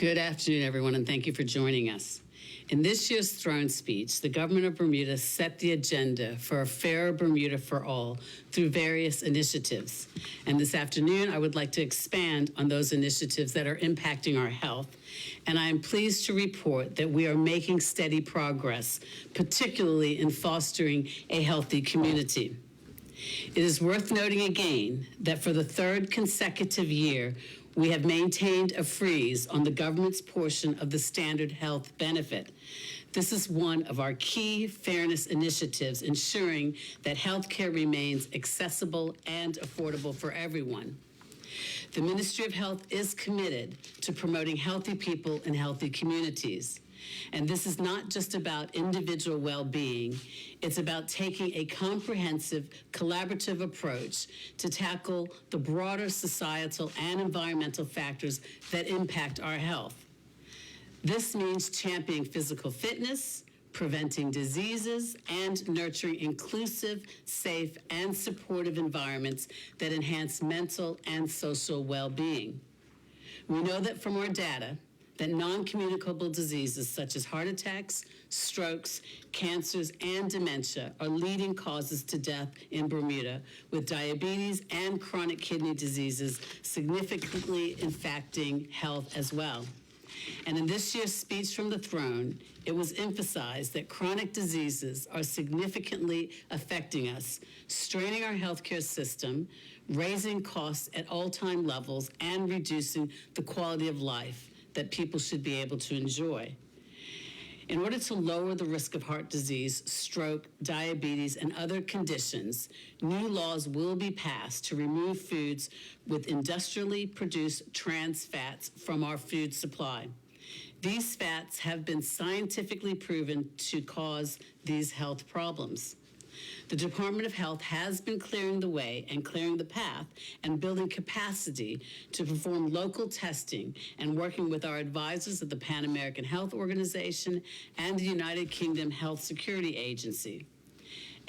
Good afternoon, everyone, and thank you for joining us. In this year's throne speech, the government of Bermuda set the agenda for a fairer Bermuda for all through various initiatives. And this afternoon, I would like to expand on those initiatives that are impacting our health. And I am pleased to report that we are making steady progress, particularly in fostering a healthy community. It is worth noting again that for the third consecutive year, we have maintained a freeze on the government's portion of the standard health benefit. This is one of our key fairness initiatives, ensuring that health care remains accessible and affordable for everyone. The Ministry of Health is committed to promoting healthy people and healthy communities. And this is not just about individual well-being, it's about taking a comprehensive, collaborative approach to tackle the broader societal and environmental factors that impact our health. This means championing physical fitness, preventing diseases, and nurturing inclusive, safe, and supportive environments that enhance mental and social well-being. We know that from our data that non-communicable diseases such as heart attacks, strokes, cancers, and dementia are leading causes to death in Bermuda, with diabetes and chronic kidney diseases significantly impacting health as well. And in this year's speech from the throne, it was emphasized that chronic diseases are significantly affecting us, straining our healthcare system, raising costs at all-time levels, and reducing the quality of life that people should be able to enjoy. In order to lower the risk of heart disease, stroke, diabetes, and other conditions, new laws will be passed to remove foods with industrially produced trans fats from our food supply. These fats have been scientifically proven to cause these health problems. The Department of Health has been clearing the way and clearing the path and building capacity to perform local testing and working with our advisors at the Pan American Health Organization and the United Kingdom Health Security Agency.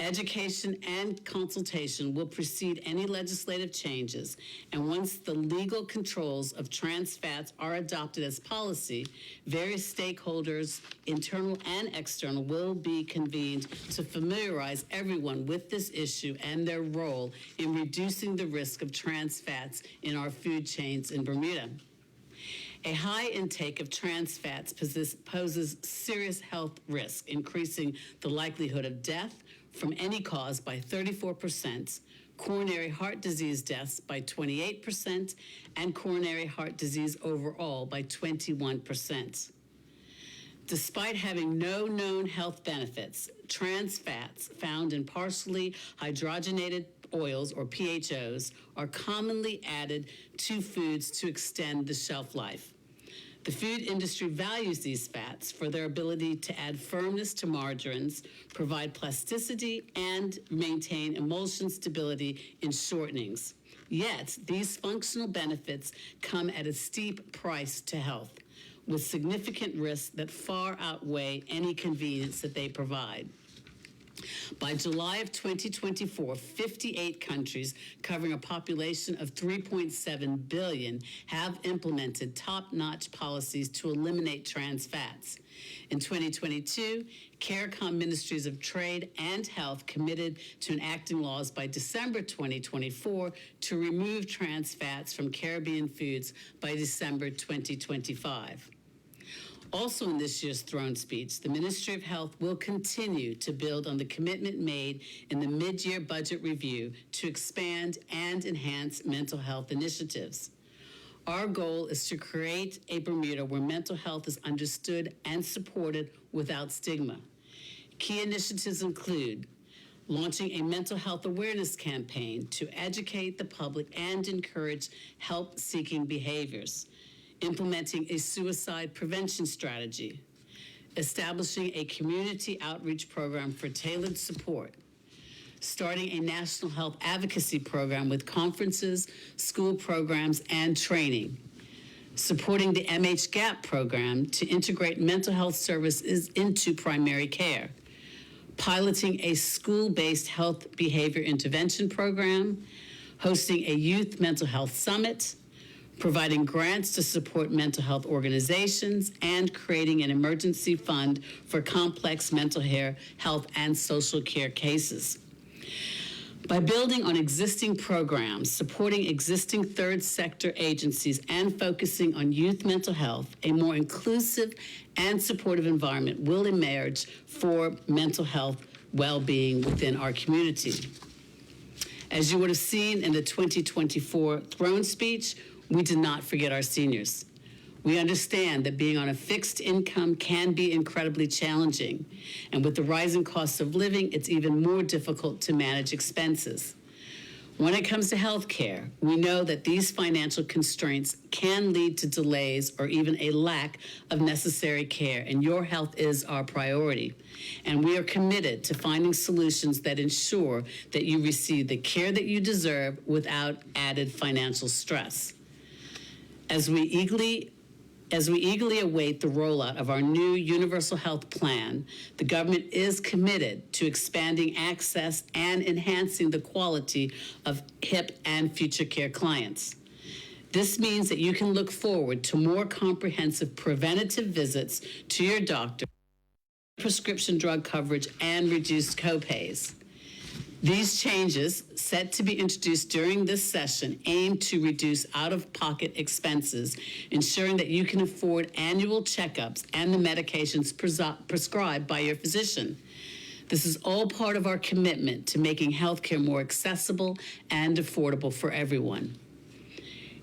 Education and consultation will precede any legislative changes, and once the legal controls of trans fats are adopted as policy, various stakeholders, internal and external, will be convened to familiarize everyone with this issue and their role in reducing the risk of trans fats in our food chains in Bermuda. A high intake of trans fats poses serious health risk, increasing the likelihood of death from any cause by 34%, coronary heart disease deaths by 28%, and coronary heart disease overall by 21%. Despite having no known health benefits, trans fats found in partially hydrogenated oils, or PHOs, are commonly added to foods to extend the shelf life. The food industry values these fats for their ability to add firmness to margarines, provide plasticity, and maintain emulsion stability in shortenings. Yet, these functional benefits come at a steep price to health, with significant risks that far outweigh any convenience that they provide. By July of 2024, 58 countries covering a population of 3.7 billion have implemented top-notch policies to eliminate trans fats. In 2022, CARICOM Ministries of Trade and Health committed to enacting laws by December 2024 to remove trans fats from Caribbean foods by December 2025. Also in this year's throne speech, the Ministry of Health will continue to build on the commitment made in the mid-year budget review to expand and enhance mental health initiatives. Our goal is to create a Bermuda where mental health is understood and supported without stigma. Key initiatives include launching a mental health awareness campaign to educate the public and encourage help-seeking behaviors, implementing a suicide prevention strategy, establishing a community outreach program for tailored support, starting a national health advocacy program with conferences, school programs, and training, supporting the MH-GAP program to integrate mental health services into primary care, piloting a school-based health behavior intervention program, hosting a youth mental health summit, providing grants to support mental health organizations, and creating an emergency fund for complex mental health and social care cases. By building on existing programs, supporting existing third sector agencies, and focusing on youth mental health, a more inclusive and supportive environment will emerge for mental health well-being within our community. As you would have seen in the 2024 throne speech, we did not forget our seniors. We understand that being on a fixed income can be incredibly challenging, and with the rising cost of living, it's even more difficult to manage expenses. When it comes to health care, we know that these financial constraints can lead to delays or even a lack of necessary care, and your health is our priority. And we are committed to finding solutions that ensure that you receive the care that you deserve without added financial stress. As we eagerly await the rollout of our new Universal Health Plan, the government is committed to expanding access and enhancing the quality of HIP and Future Care clients. This means that you can look forward to more comprehensive preventative visits to your doctor, prescription drug coverage, and reduced copays. These changes, set to be introduced during this session, aim to reduce out-of-pocket expenses, ensuring that you can afford annual checkups and the medications prescribed by your physician. This is all part of our commitment to making healthcare more accessible and affordable for everyone.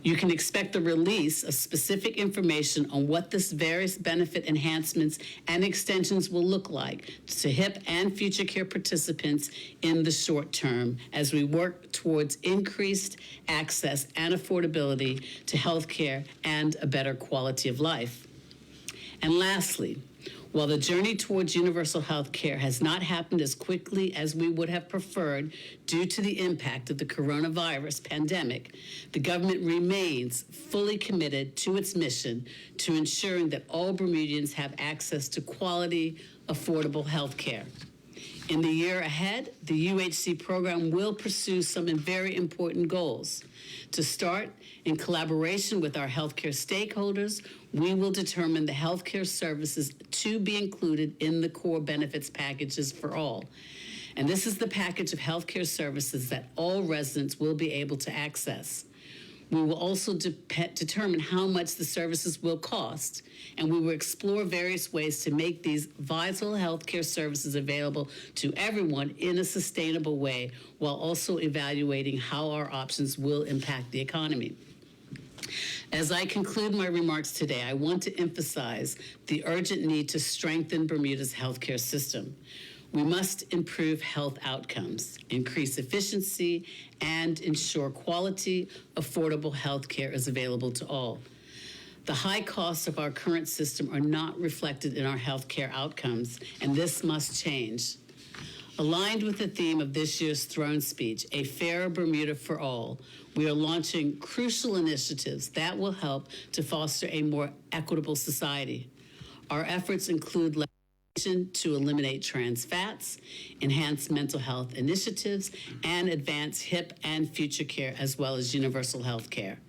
You can expect the release of specific information on what this various benefit enhancements and extensions will look like to HIP and Future Care participants in the short term as we work towards increased access and affordability to health care and a better quality of life. And lastly, while the journey towards universal health care has not happened as quickly as we would have preferred due to the impact of the coronavirus pandemic, the government remains fully committed to its mission to ensuring that all Bermudians have access to quality, affordable health care. In the year ahead, the UHC program will pursue some very important goals. To start, in collaboration with our healthcare stakeholders, we will determine the healthcare services to be included in the core benefits packages for all. And this is the package of healthcare services that all residents will be able to access. We will also determine how much the services will cost, and we will explore various ways to make these vital healthcare services available to everyone in a sustainable way, while also evaluating how our options will impact the economy. As I conclude my remarks today, I want to emphasize the urgent need to strengthen Bermuda's healthcare system. We must improve health outcomes, increase efficiency, and ensure quality, affordable health care is available to all. The high costs of our current system are not reflected in our health care outcomes, and this must change. Aligned with the theme of this year's throne speech, A Fairer Bermuda for All, we are launching crucial initiatives that will help to foster a more equitable society. Our efforts include to eliminate trans fats, enhance mental health initiatives, and advance HIP and Future Care, as well as universal health care.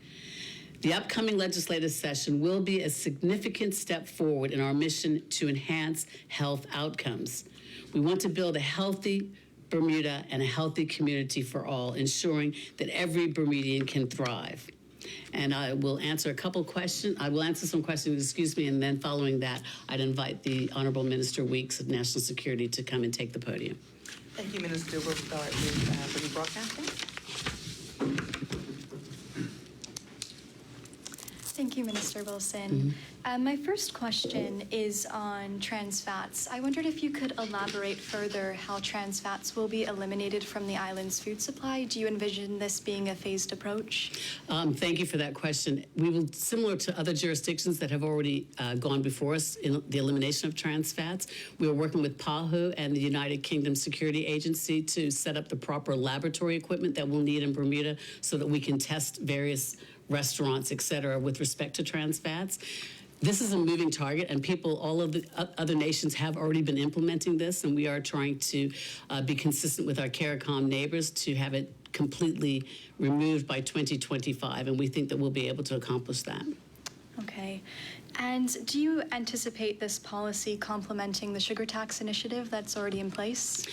The upcoming legislative session will be a significant step forward in our mission to enhance health outcomes. We want to build a healthy Bermuda and a healthy community for all, ensuring that every Bermudian can thrive. And I will answer a couple questions. I will answer some questions, and then following that, I'd invite the Honorable Minister Weeks of National Security to come and take the podium. Thank you, Minister. We'll start with Bermuda Broadcasting. Thank you, Minister Wilson. My first question is on trans fats. I wondered if you could elaborate further how trans fats will be eliminated from the island's food supply. Do you envision this being a phased approach? Thank you for that question. We will, similar to other jurisdictions that have already gone before us in the elimination of trans fats, we are working with PAHU and the United Kingdom Security Agency to set up the proper laboratory equipment that we'll need in Bermuda so that we can test various restaurants, et cetera, with respect to trans fats. This is a moving target, and all of the other nations have already been implementing this, and we are trying to be consistent with our CARICOM neighbors to have it completely removed by 2025, and we think that we'll be able to accomplish that. Okay. And do you anticipate this policy complementing the sugar tax initiative that's already in place?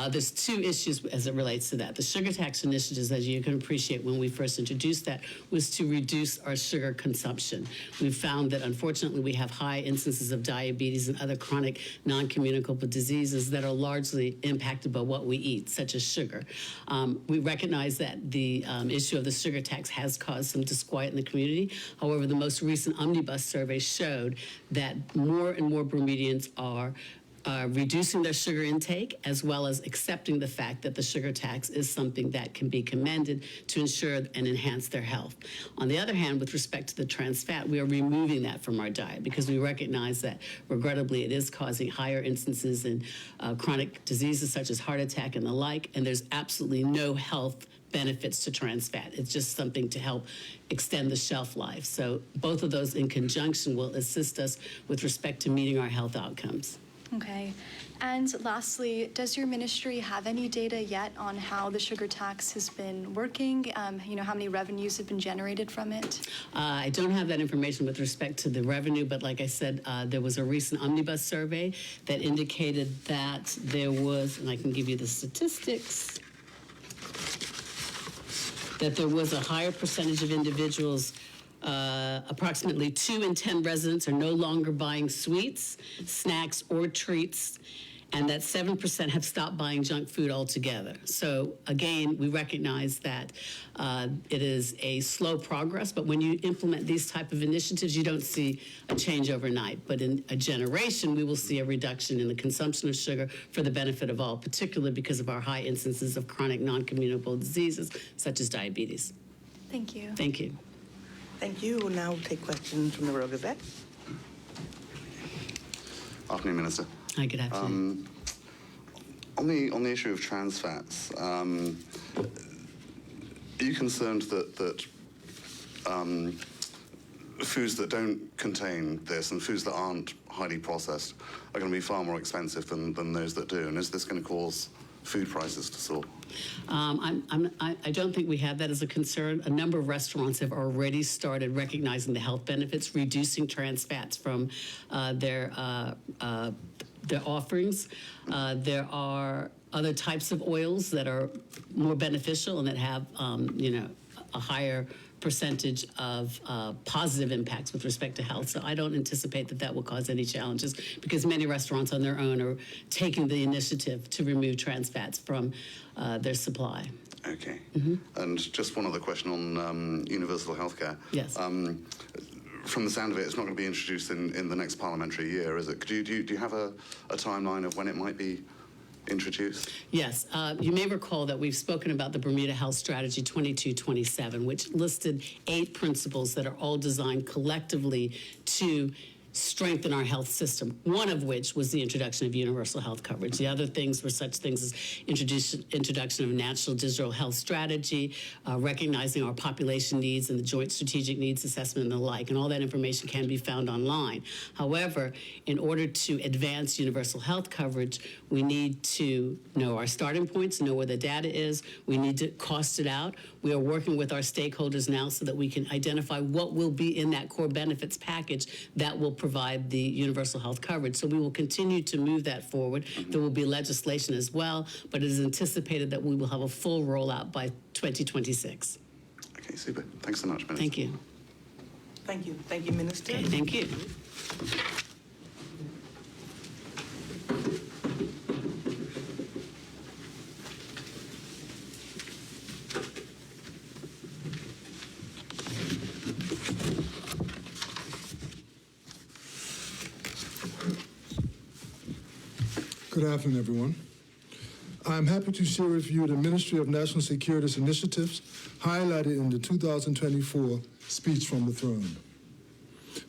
There's two issues as it relates to that. The sugar tax initiatives, as you can appreciate, when we first introduced that, was to reduce our sugar consumption. We've found that, unfortunately, we have high instances of diabetes and other chronic non-communicable diseases that are largely impacted by what we eat, such as sugar. We recognize that the issue of the sugar tax has caused some disquiet in the community. However, the most recent omnibus survey showed that more and more Bermudians are reducing their sugar intake, as well as accepting the fact that the sugar tax is something that can be commended to ensure and enhance their health. On the other hand, with respect to the trans fat, we are removing that from our diet because we recognize that, regrettably, it is causing higher instances in chronic diseases such as heart attack and the like, and there's absolutely no health benefits to trans fat. It's just something to help extend the shelf life. So both of those in conjunction will assist us with respect to meeting our health outcomes. Okay. And lastly, does your ministry have any data yet on how the sugar tax has been working? How many revenues have been generated from it? I don't have that information with respect to the revenue, but like I said, there was a recent omnibus survey that indicated that there was, and I can give you the statistics, that there was a higher percentage of individuals, approximately 2 in 10 residents are no longer buying sweets, snacks, or treats, and that 7% have stopped buying junk food altogether. So again, we recognize that it is a slow progress, but when you implement these type of initiatives, you don't see a change overnight. But in a generation, we will see a reduction in the consumption of sugar for the benefit of all, particularly because of our high instances of chronic non-communicable diseases, such as diabetes. Thank you. Thank you. Thank you. We'll now take questions from the Royal Gazette. Afternoon, Minister. Hi, good afternoon. On the issue of trans fats, are you concerned that foods that don't contain this and foods that aren't highly processed are going to be far more expensive than those that do? And is this going to cause food prices to soar? I don't think we have that as a concern. A number of restaurants have already started recognizing the health benefits, reducing trans fats from their offerings. There are other types of oils that are more beneficial and that have, a higher percentage of positive impacts with respect to health. So I don't anticipate that will cause any challenges because many restaurants on their own are taking the initiative to remove trans fats from their supply. Okay. And just one other question on universal healthcare. Yes. From the sound of it, it's not going to be introduced in the next parliamentary year, is it? Do you have a timeline of when it might be introduced? Yes. You may recall that we've spoken about the Bermuda Health Strategy 2227, which listed 8 principles that are all designed collectively to strengthen our health system, one of which was the introduction of universal health coverage. The other things were such things as introduction of a national digital health strategy, recognizing our population needs and the joint strategic needs assessment and the like, and all that information can be found online. However, in order to advance universal health coverage, we need to know our starting points, know where the data is, we need to cost it out. We are working with our stakeholders now so that we can identify what will be in that core benefits package that will provide the universal health coverage. So we will continue to move that forward. There will be legislation as well, but it is anticipated that we will have a full rollout by 2026. Okay, super. Thanks so much, Minister. Thank you. Thank you. Thank you, Minister. Okay, thank you. Good afternoon, everyone. I'm happy to share with you the Ministry of National Security's initiatives highlighted in the 2024 speech from the throne.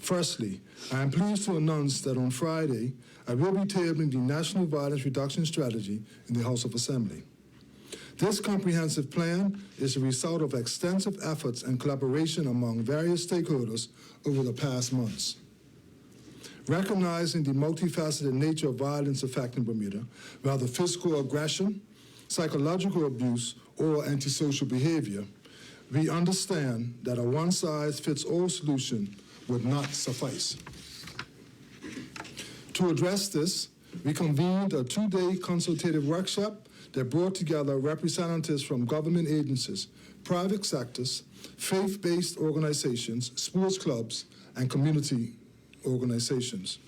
Firstly, I am pleased to announce that on Friday, I will be tabling the National Violence Reduction Strategy in the House of Assembly. This comprehensive plan is the result of extensive efforts and collaboration among various stakeholders over the past months. Recognizing the multifaceted nature of violence affecting Bermuda, whether physical aggression, psychological abuse, or antisocial behavior, we understand that a one-size-fits-all solution would not suffice. To address this, we convened a two-day consultative workshop that brought together representatives from government agencies, private sectors, faith-based organizations, sports clubs, and community organizations.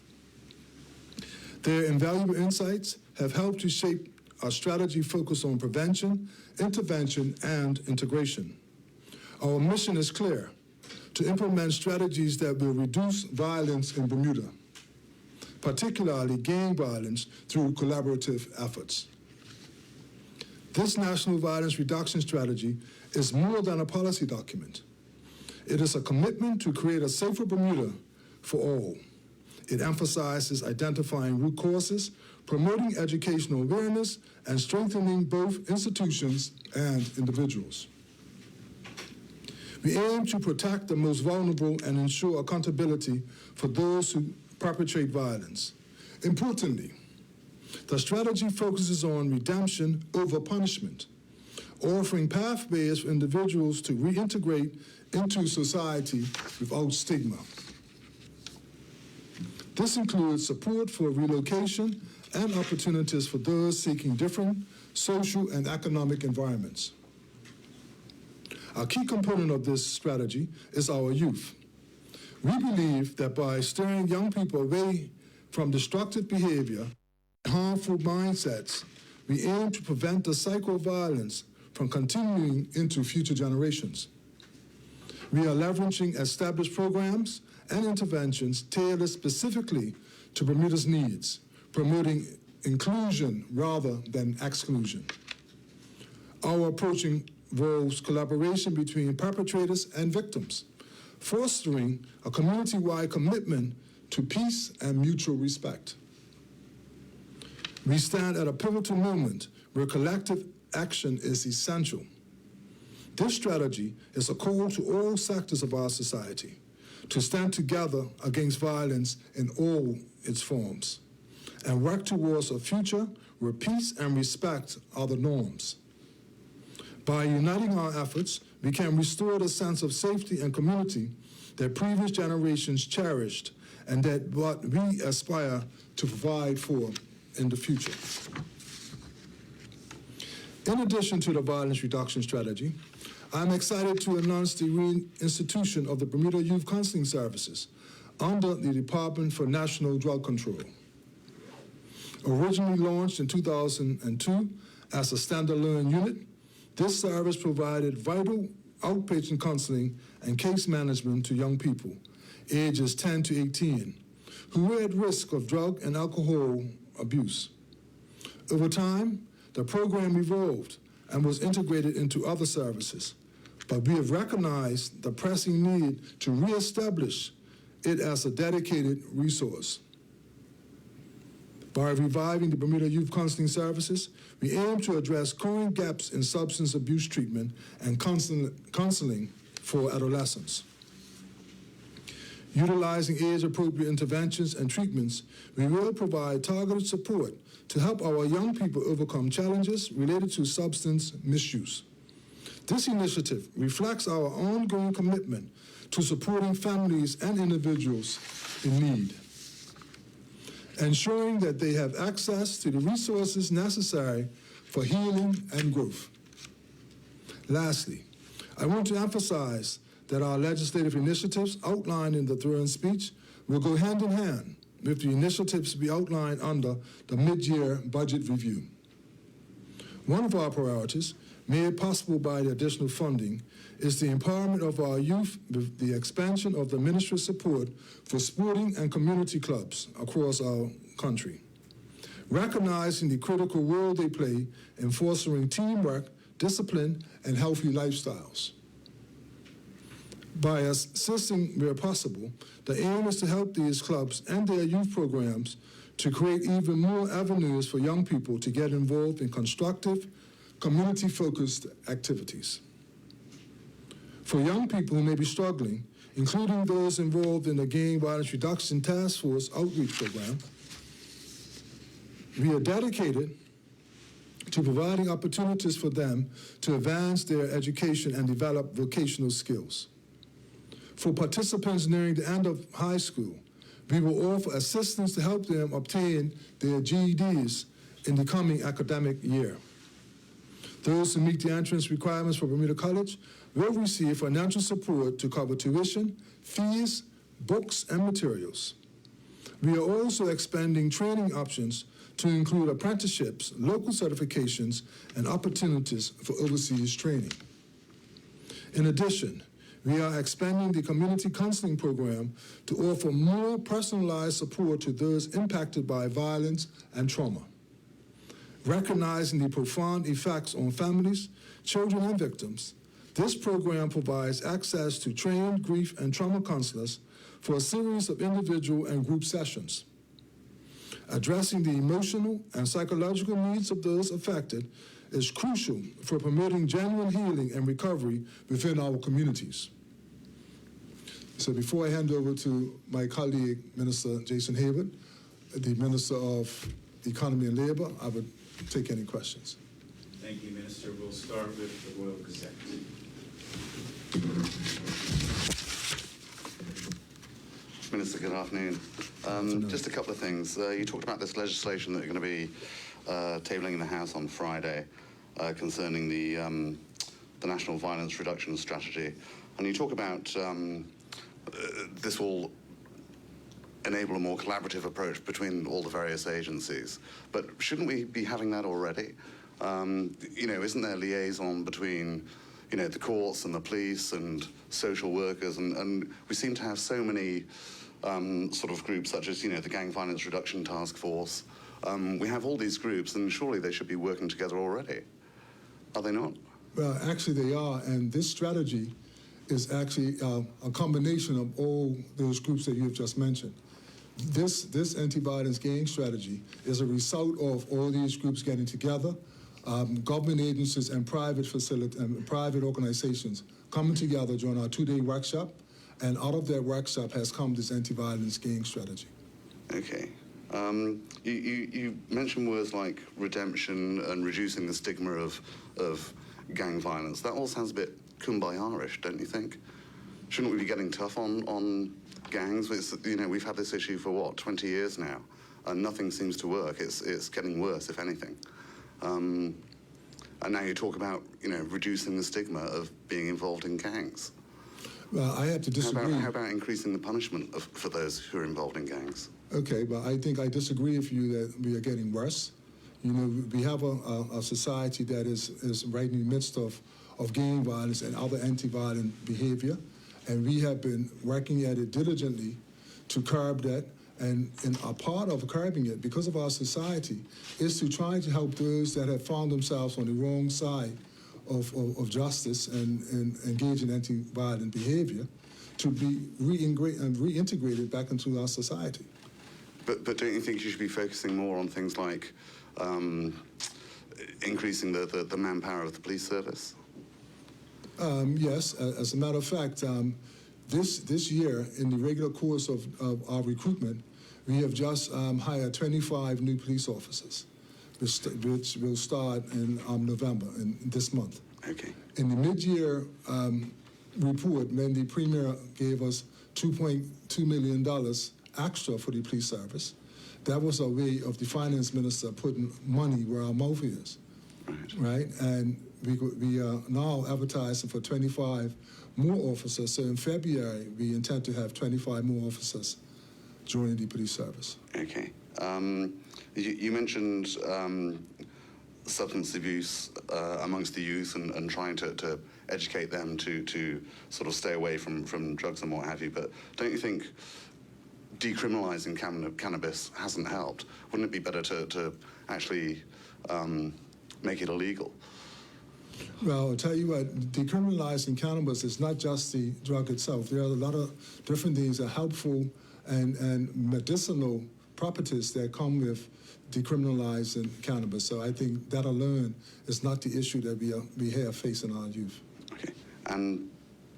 Their invaluable insights have helped to shape a strategy focused on prevention, intervention, and integration. Our mission is clear: to implement strategies that will reduce violence in Bermuda, particularly gang violence, through collaborative efforts. This National Violence Reduction Strategy is more than a policy document. It is a commitment to create a safer Bermuda for all. It emphasizes identifying root causes, promoting educational awareness, and strengthening both institutions and individuals. We aim to protect the most vulnerable and ensure accountability for those who perpetrate violence. Importantly, the strategy focuses on redemption over punishment, offering pathways for individuals to reintegrate into society without stigma. This includes support for relocation and opportunities for those seeking different social and economic environments. A key component of this strategy is our youth. We believe that by steering young people away from destructive behavior and harmful mindsets, we aim to prevent the cycle of violence from continuing into future generations. We are leveraging established programs and interventions tailored specifically to Bermuda's needs, promoting inclusion rather than exclusion. Our approach involves collaboration between perpetrators and victims, fostering a community-wide commitment to peace and mutual respect. We stand at a pivotal moment where collective action is essential. This strategy is a call to all sectors of our society to stand together against violence in all its forms and work towards a future where peace and respect are the norms. By uniting our efforts, we can restore the sense of safety and community that previous generations cherished and that what we aspire to provide for in the future. In addition to the violence reduction strategy, I'm excited to announce the reinstitution of the Bermuda Youth Counseling Services under the Department for National Drug Control. Originally launched in 2002 as a standalone unit, this service provided vital outpatient counseling and case management to young people, ages 10 to 18, who were at risk of drug and alcohol abuse. Over time, the program evolved and was integrated into other services, but we have recognized the pressing need to reestablish it as a dedicated resource. By reviving the Bermuda Youth Counseling Services, we aim to address current gaps in substance abuse treatment and counseling for adolescents. Utilizing age-appropriate interventions and treatments, we will provide targeted support to help our young people overcome challenges related to substance misuse. This initiative reflects our ongoing commitment to supporting families and individuals in need, ensuring that they have access to the resources necessary for healing and growth. Lastly, I want to emphasize that our legislative initiatives outlined in the throne speech will go hand in hand with the initiatives we outlined under the mid-year budget review. One of our priorities, made possible by the additional funding, is the empowerment of our youth with the expansion of the ministry's support for sporting and community clubs across our country, recognizing the critical role they play in fostering teamwork, discipline, and healthy lifestyles. By assisting where possible, the aim is to help these clubs and their youth programs to create even more avenues for young people to get involved in constructive, community-focused activities. For young people who may be struggling, including those involved in the Gang Violence Reduction Task Force outreach program, we are dedicated to providing opportunities for them to advance their education and develop vocational skills. For participants nearing the end of high school, we will offer assistance to help them obtain their GEDs in the coming academic year. Those who meet the entrance requirements for Bermuda College will receive financial support to cover tuition, fees, books, and materials. We are also expanding training options to include apprenticeships, local certifications, and opportunities for overseas training. In addition, we are expanding the community counseling program to offer more personalized support to those impacted by violence and trauma. Recognizing the profound effects on families, children, and victims, this program provides access to trained grief and trauma counselors for a series of individual and group sessions. Addressing the emotional and psychological needs of those affected is crucial for promoting genuine healing and recovery within our communities. So before I hand over to my colleague, Minister Jason Hayward, the Minister of Economy and Labor, I would take any questions. Thank you, Minister. We'll start with the Royal Gazette. Minister, good afternoon. Just a couple of things. You talked about this legislation that you're going to be tabling in the House on Friday concerning the National Violence Reduction Strategy. And you talk about this will enable a more collaborative approach between all the various agencies. But shouldn't we be having that already? Isn't there liaison between, the courts and the police and social workers? And we seem to have so many sort of groups such as, the Gang Violence Reduction Task Force. We have all these groups, and surely they should be working together already. Are they not? Well, actually they are, and this strategy is actually a combination of all those groups that you have just mentioned. This anti-violence gang strategy is a result of all these groups getting together, government agencies and private organizations coming together during our two-day workshop, and out of that workshop has come this anti-violence gang strategy. Okay. You mentioned words like redemption and reducing the stigma of gang violence. That all sounds a bit kumbaya-ish, don't you think? Shouldn't we be getting tough on gangs? We've had this issue for 20 years now, and nothing seems to work. It's getting worse, if anything. And now you talk about reducing the stigma of being involved in gangs. Well, I have to disagree. How about increasing the punishment for those who are involved in gangs? Okay, but I think I disagree with you that we are getting worse. We have a society that is right in the midst of gang violence and other anti-violent behavior, and we have been working at it diligently to curb that. And a part of curbing it, because of our society, is to try to help those that have found themselves on the wrong side of justice and engage in anti-violent behavior to be reintegrated back into our society. But don't you think you should be focusing more on things like increasing the manpower of the police service? Yes, as a matter of fact, this year, in the regular course of our recruitment, we have just hired 25 new police officers, which will start in November, in this month. Okay. In the mid-year report, when the Premier gave us $2.2 million extra for the police service, that was a way of the Finance Minister putting money where our mouth is, right? And we are now advertising for 25 more officers. So in February, we intend to have 25 more officers joining the police service. Okay. You mentioned substance abuse amongst the youth and trying to educate them to sort of stay away from drugs and what have you. But don't you think decriminalising cannabis hasn't helped? Wouldn't it be better to actually make it illegal? Well, I'll tell you what, decriminalizing cannabis is not just the drug itself. There are a lot of different things that are helpful and medicinal properties that come with decriminalizing cannabis. So I think that alone is not the issue that we have facing our youth. Okay. And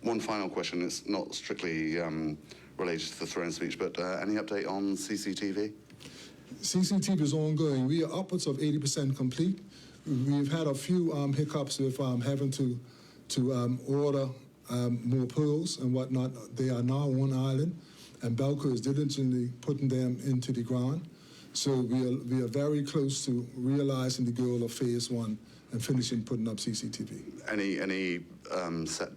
one final question. It's not strictly related to the throne speech, but any update on CCTV? CCTV is ongoing. We are upwards of 80% complete. We've had a few hiccups with having to order more pearls and whatnot. They are now on island, and Belco is diligently putting them into the ground. So we are very close to realizing the goal of phase 1 and finishing putting up CCTV. Any set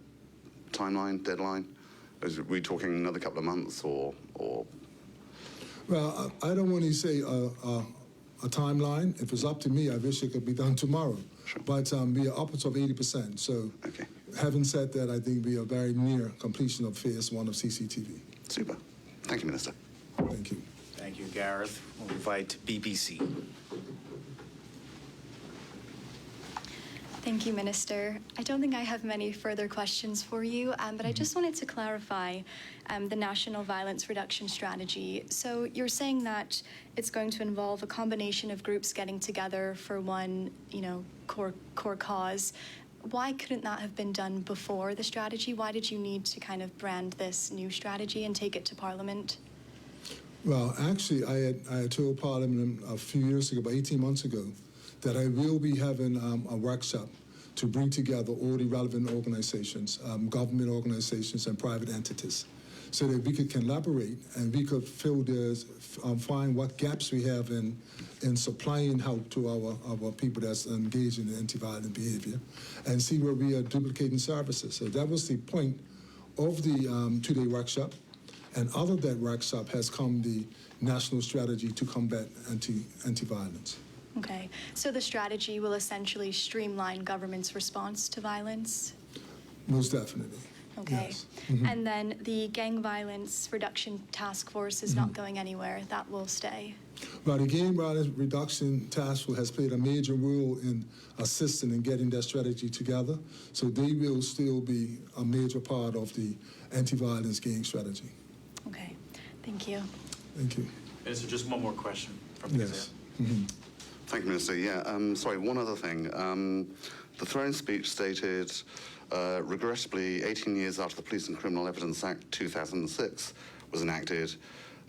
timeline, deadline? Are we talking another couple of months or? Well, I don't want to say a timeline. If it's up to me, I wish it could be done tomorrow. Sure. But we are upwards of 80%. So Okay. having said that, I think we are very near completion of phase 1 of CCTV. Super. Thank you, Minister. Thank you. Thank you, Gareth. We'll invite BBC. Thank you, Minister. I don't think I have many further questions for you, but I just wanted to clarify the National Violence Reduction Strategy. So you're saying that it's going to involve a combination of groups getting together for one, core cause. Why couldn't that have been done before the strategy? Why did you need to kind of brand this new strategy and take it to Parliament? Well, actually, I had told Parliament a few years ago, about 18 months ago, that I will be having a workshop to bring together all the relevant organizations, government organizations and private entities, so that we could collaborate and we could find what gaps we have in supplying help to our people that's engaged in anti-violent behavior, and see where we are duplicating services. So that was the point of the two-day workshop. And out of that workshop has come the national strategy to combat anti-violence. Okay, so the strategy will essentially streamline government's response to violence? Most definitely. Okay. Yes. And then the Gang Violence Reduction Task Force is not going anywhere. That will stay. Well, the Gang Violence Reduction Task Force has played a major role in assisting in getting that strategy together. So they will still be a major part of the anti-violence gang strategy. Okay, thank you. Thank you. Minister, just one more question from the Yes. Thank you, Minister. Yeah, sorry, one other thing. The throne speech stated, regrettably, 18 years after the Police and Criminal Evidence Act 2006 was enacted,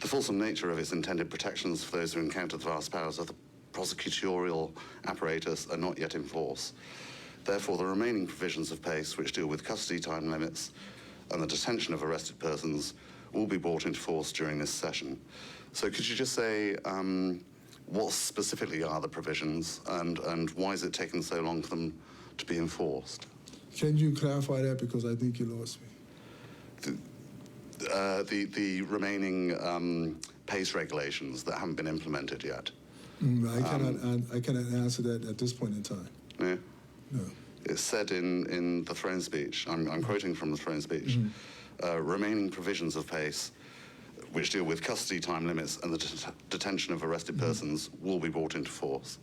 the fulsome nature of its intended protections for those who encounter the vast powers of the prosecutorial apparatus are not yet in force. Therefore, the remaining provisions of PACE, which deal with custody time limits and the detention of arrested persons, will be brought into force during this session. So could you just say what specifically are the provisions and why is it taking so long for them to be enforced? Can you clarify that, because I think you lost me? The remaining PACE regulations that haven't been implemented yet. I cannot answer that at this point in time. Yeah. No. It's said in the throne speech, I'm quoting from the throne speech, remaining provisions of PACE, which deal with custody time limits and the detention of arrested persons, will be brought into force.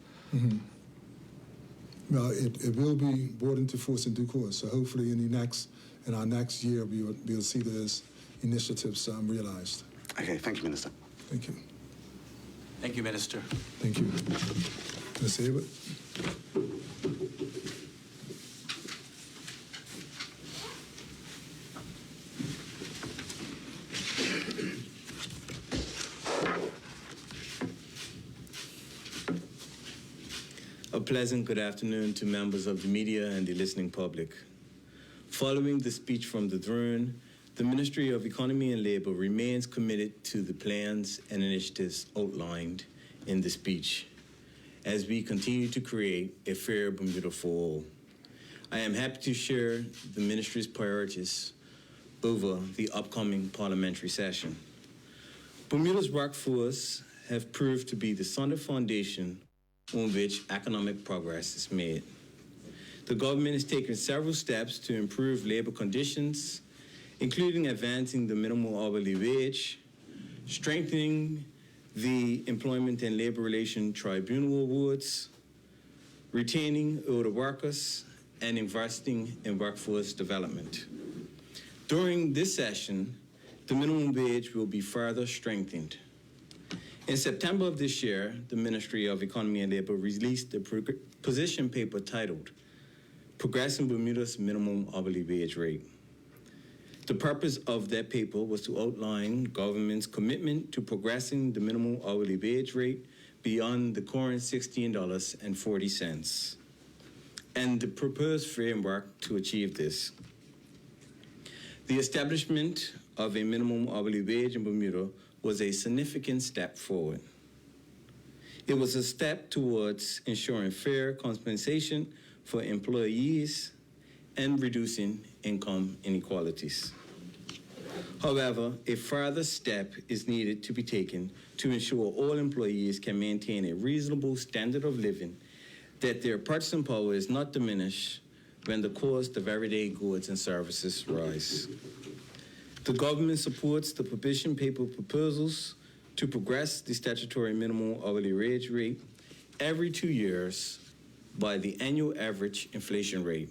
Well, it will be brought into force in due course. So hopefully in our next year, we'll see those initiatives realized. Okay, thank you, Minister. Thank you. Thank you, Minister. Thank you. Ms. Hayward? A pleasant good afternoon to members of the media and the listening public. Following the speech from the throne, the Ministry of Economy and Labor remains committed to the plans and initiatives outlined in the speech as we continue to create a fair Bermuda for all. I am happy to share the Ministry's priorities over the upcoming parliamentary session. Bermuda's workforce have proved to be the solid foundation on which economic progress is made. The government is taking several steps to improve labor conditions, including advancing the minimum hourly wage, strengthening the Employment and Labor Relations Tribunal awards, retaining older workers, and investing in workforce development. During this session, the minimum wage will be further strengthened. In September of this year, the Ministry of Economy and Labor released a position paper titled Progressing Bermuda's Minimum Hourly Wage Rate. The purpose of that paper was to outline government's commitment to progressing the minimum hourly wage rate beyond the current $16.40. and the proposed framework to achieve this. The establishment of a minimum hourly wage in Bermuda was a significant step forward. It was a step towards ensuring fair compensation for employees and reducing income inequalities. However, a further step is needed to be taken to ensure all employees can maintain a reasonable standard of living, that their purchasing power is not diminished when the cost of everyday goods and services rise. The government supports the position paper proposals to progress the statutory minimum hourly wage rate every 2 years by the annual average inflation rate,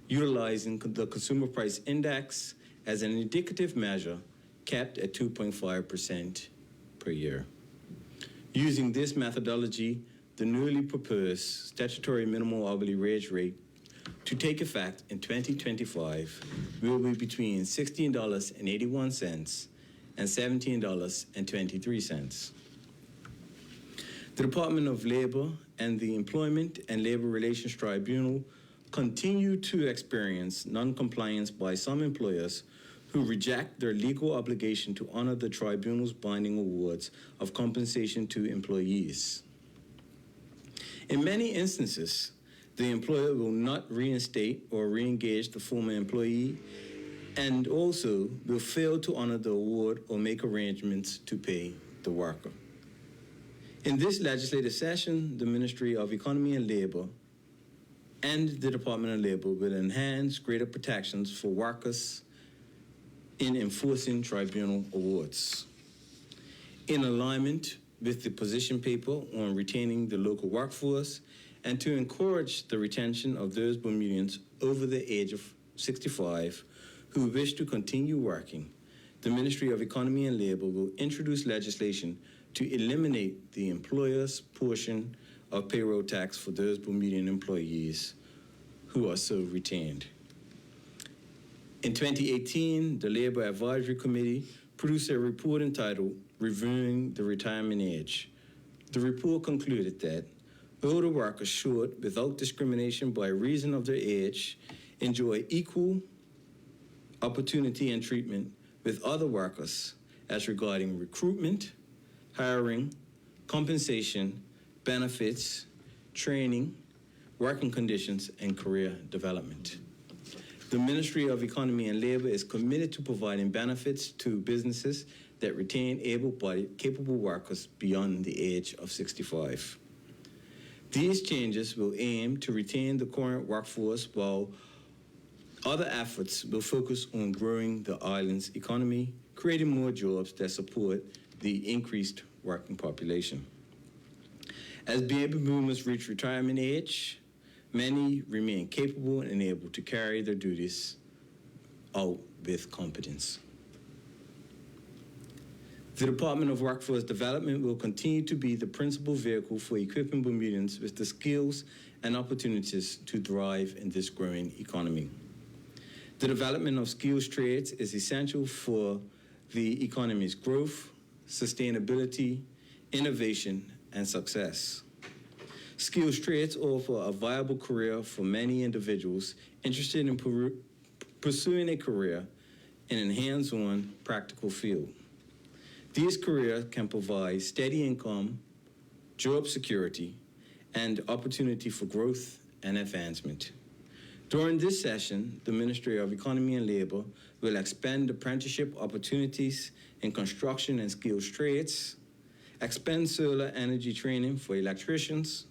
utilizing the Consumer Price Index as an indicative measure capped at 2.5% per year. Using this methodology, the newly proposed statutory minimum hourly wage rate to take effect in 2025 will be between $16.81 and $17.23. The Department of Labor and the Employment and Labor Relations Tribunal continue to experience non-compliance by some employers who reject their legal obligation to honor the tribunal's binding awards of compensation to employees. In many instances, the employer will not reinstate or re-engage the former employee, and also will fail to honor the award or make arrangements to pay the worker. In this legislative session, the Ministry of Economy and Labor and the Department of Labor will enhance greater protections for workers in enforcing tribunal awards. In alignment with the position paper on retaining the local workforce and to encourage the retention of those Bermudians over the age of 65 who wish to continue working, the Ministry of Economy and Labor will introduce legislation to eliminate the employer's portion of payroll tax for those Bermudian employees who are so retained. In 2018, the Labor Advisory Committee produced a report entitled Reviewing the Retirement Age. The report concluded that older workers should, without discrimination by reason of their age, enjoy equal opportunity and treatment with other workers as regarding recruitment, hiring, compensation, benefits, training, working conditions, and career development. The Ministry of Economy and Labor is committed to providing benefits to businesses that retain able-bodied, capable workers beyond the age of 65. These changes will aim to retain the current workforce, while other efforts will focus on growing the island's economy, creating more jobs that support the increased working population. As baby boomers reach retirement age, many remain capable and able to carry their duties out with competence. The Department of Workforce Development will continue to be the principal vehicle for equipping Bermudians with the skills and opportunities to thrive in this growing economy. The development of skills trades is essential for the economy's growth, sustainability, innovation, and success. Skills trades offer a viable career for many individuals interested in pursuing a career in a hands-on, practical field. These careers can provide steady income, job security, and opportunity for growth and advancement. During this session, the Ministry of Economy and Labor will expand apprenticeship opportunities in construction and skills trades, expand solar energy training for electricians,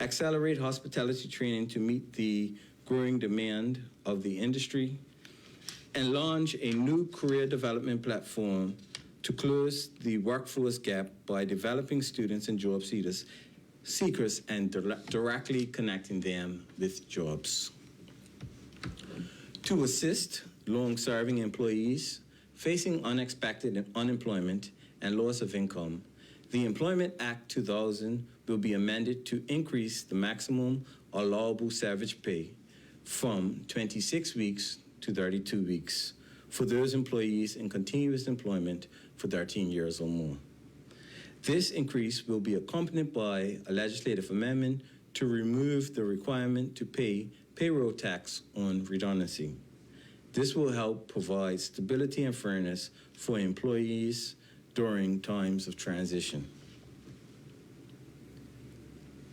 accelerate hospitality training to meet the growing demand of the industry, and launch a new career development platform to close the workforce gap by developing students and job seekers and directly connecting them with jobs. To assist long-serving employees facing unexpected unemployment and loss of income, the Employment Act 2000 will be amended to increase the maximum allowable salvage pay from 26 weeks to 32 weeks for those employees in continuous employment for 13 years or more. This increase will be accompanied by a legislative amendment to remove the requirement to pay payroll tax on redundancy. This will help provide stability and fairness for employees during times of transition.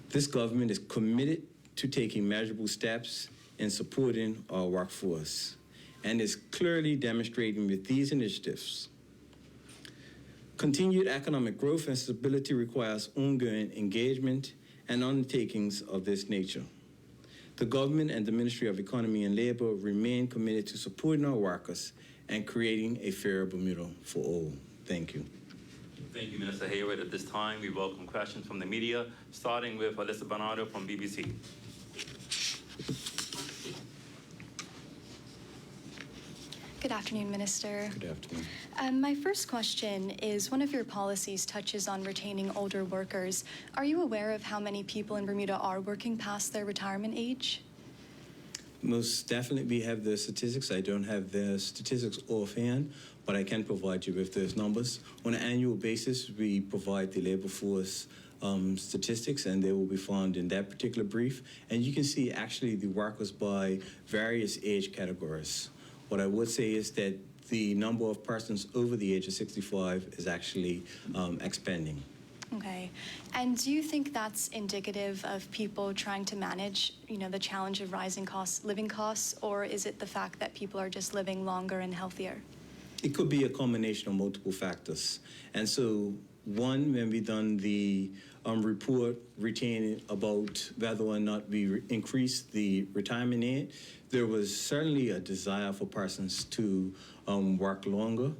This government is committed to taking measurable steps in supporting our workforce and is clearly demonstrating with these initiatives. Continued economic growth and stability requires ongoing engagement and undertakings of this nature. The government and the Ministry of Economy and Labor remain committed to supporting our workers and creating a fairer Bermuda for all. Thank you. Thank you, Minister Hayward. At this time, we welcome questions from the media, starting with Alyssa Bernardo from BBC. Good afternoon, Minister. Good afternoon. My first question is, one of your policies touches on retaining older workers. Are you aware of how many people in Bermuda are working past their retirement age? Most definitely, we have the statistics. I don't have the statistics offhand, but I can provide you with those numbers. On an annual basis, we provide the labor force statistics, and they will be found in that particular brief. And you can see actually the workers by various age categories. What I would say is that the number of persons over the age of 65 is actually expanding. Okay. And do you think that's indicative of people trying to manage, the challenge of rising costs, living costs, or is it the fact that people are just living longer and healthier? It could be a combination of multiple factors. And so, one, when we done the report retaining about whether or not we increase the retirement age, there was certainly a desire for persons to work longer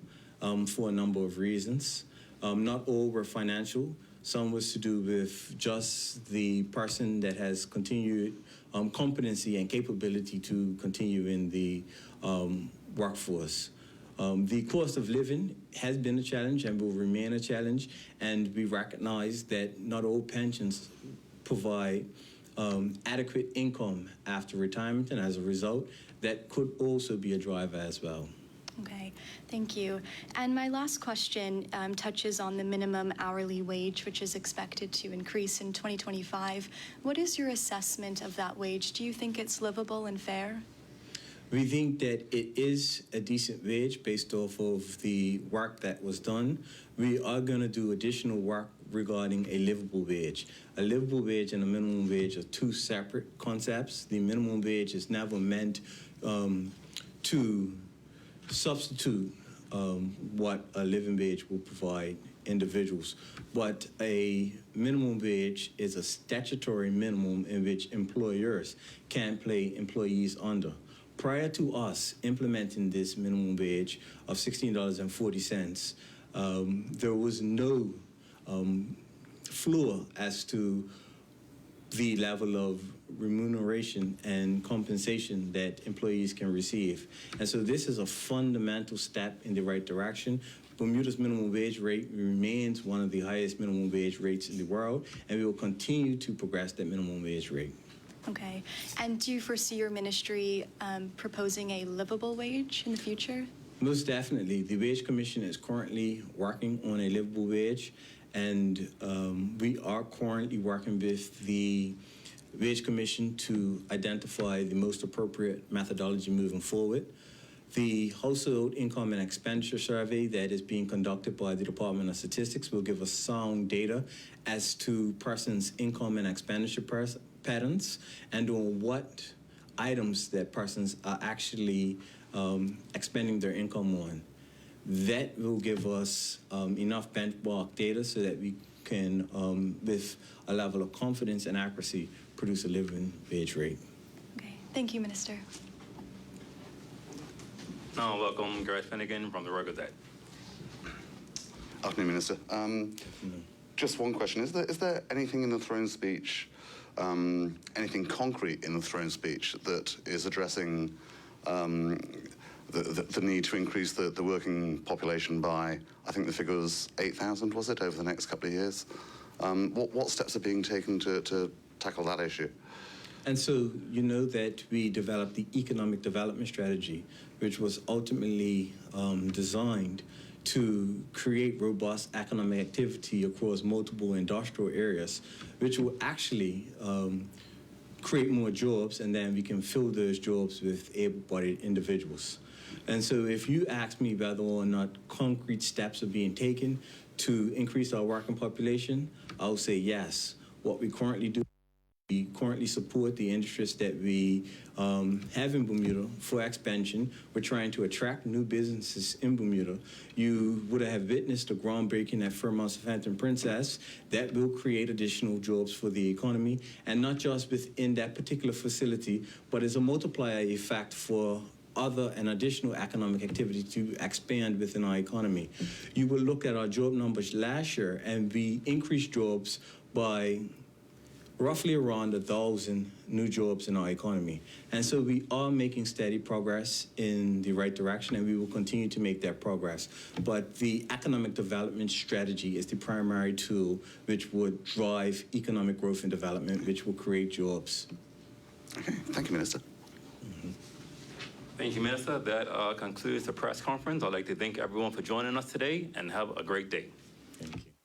for a number of reasons. Not all were financial. Some was to do with just the person that has continued competency and capability to continue in the workforce. The cost of living has been a challenge and will remain a challenge, and we recognize that not all pensions provide adequate income after retirement, and as a result, that could also be a driver as well. Okay, thank you. And my last question touches on the minimum hourly wage, which is expected to increase in 2025. What is your assessment of that wage? Do you think it's livable and fair? We think that it is a decent wage based off of the work that was done. We are going to do additional work regarding a livable wage. A livable wage and a minimum wage are two separate concepts. The minimum wage is never meant to substitute what a living wage will provide individuals. But a minimum wage is a statutory minimum in which employers can pay employees under. Prior to us implementing this minimum wage of $16.40, there was no floor as to the level of remuneration and compensation that employees can receive. And so this is a fundamental step in the right direction. Bermuda's minimum wage rate remains one of the highest minimum wage rates in the world, and we will continue to progress that minimum wage rate. Okay. And do you foresee your ministry proposing a livable wage in the future? Most definitely. The Wage Commission is currently working on a livable wage, and we are currently working with the Wage Commission to identify the most appropriate methodology moving forward. The Household Income and Expenditure Survey that is being conducted by the Department of Statistics will give us sound data as to persons' income and expenditure patterns and on what items that persons are actually expending their income on. That will give us enough benchmark data so that we can, with a level of confidence and accuracy, produce a living wage rate. Okay. Thank you, Minister. Now, welcome Gareth Finnegan from the Royal Gazette. Afternoon, Minister. Just one question. Is there anything in the throne speech, anything concrete in the throne speech that is addressing the need to increase the working population by, I think the figure was 8,000, was it, over the next couple of years? What steps are being taken to tackle that issue? And so you know that we developed the Economic Development Strategy, which was ultimately designed to create robust economic activity across multiple industrial areas, which will actually create more jobs, and then we can fill those jobs with able-bodied individuals. And so if you ask me whether or not concrete steps are being taken to increase our working population, I'll say yes. What we currently do, we currently support the industries that we have in Bermuda for expansion. We're trying to attract new businesses in Bermuda. You would have witnessed the groundbreaking at Fairmont Southampton Princess. That will create additional jobs for the economy, and not just within that particular facility, but as a multiplier effect for other and additional economic activity to expand within our economy. You will look at our job numbers last year, and we increased jobs by roughly around 1,000 new jobs in our economy. And so we are making steady progress in the right direction, and we will continue to make that progress. But the economic development strategy is the primary tool which would drive economic growth and development, which will create jobs. Okay, thank you, Minister. Thank you, Minister. That concludes the press conference. I'd like to thank everyone for joining us today, and have a great day. Thank you.